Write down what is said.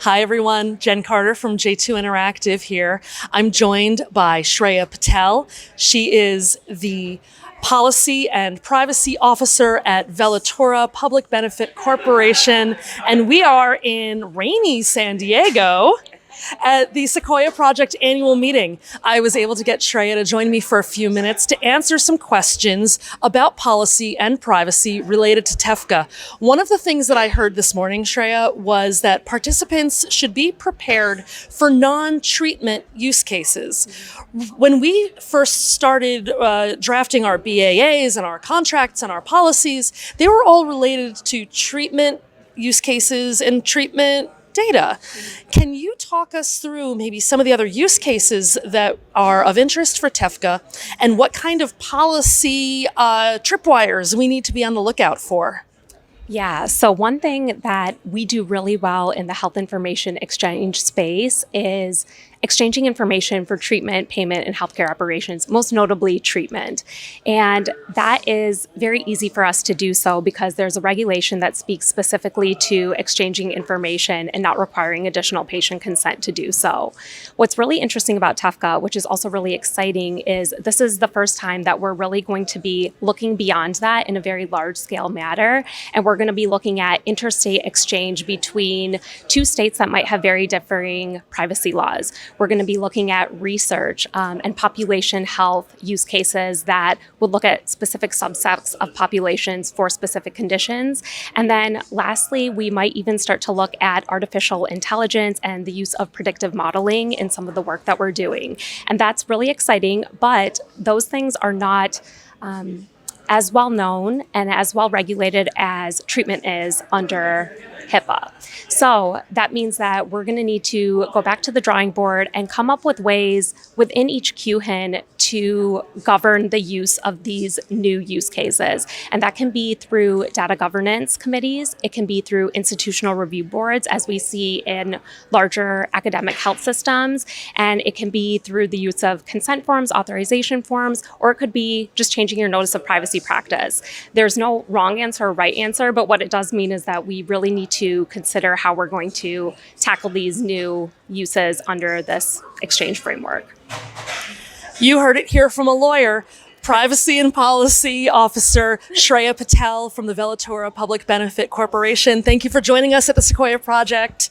Hi everyone, Jen Carter from J2 Interactive here. I'm joined by Shreya Patel. She is the Policy and Privacy Officer at Velatura Public Benefit Corporation, and we are in rainy San Diego at the Sequoia Project annual meeting. I was able to get Shreya to join me for a few minutes to answer some questions about policy and privacy related to TEFCA. One of the things that I heard this morning, Shreya, was that participants should be prepared for non-treatment use cases. When we first started drafting our BAAs and our contracts and our policies, they were all related to treatment use cases and treatment data. Can you talk us through maybe some of the other use cases that are of interest for TEFCA and what kind of policy tripwires we need to be on the lookout for? Yeah, so one thing that we do really well in the health information exchange space is exchanging information for treatment, payment, and healthcare operations, most notably treatment. And that is very easy for us to do so because there's a regulation that speaks specifically to exchanging information and not requiring additional patient consent to do so. What's really interesting about TEFCA, which is also really exciting, is this is the first time that we're really going to be looking beyond that in a very large scale matter. And we're going to be looking at interstate exchange between two states that might have very differing privacy laws. We're going to be looking at research and population health use cases that would look at specific subsets of populations for specific conditions. And then lastly, we might even start to look at artificial intelligence and the use of predictive modeling in some of the work that we're doing. And that's really exciting, but those things are not as well known and as well regulated as treatment is under HIPAA. So that means that we're going to need to go back to the drawing board and come up with ways within each QHIN to govern the use of these new use cases. And that can be through data governance committees. It can be through institutional review boards, as we see in larger academic health systems. And it can be through the use of consent forms, authorization forms, or it could be just changing your notice of privacy practice. There's no wrong answer or right answer, but what it does mean is that we really need to consider how we're going to tackle these new uses under this exchange framework. You heard it here from a lawyer. Privacy and Policy Officer Shreya Patel from the Velatura Public Benefit Corporation. Thank you for joining us at the Sequoia Project.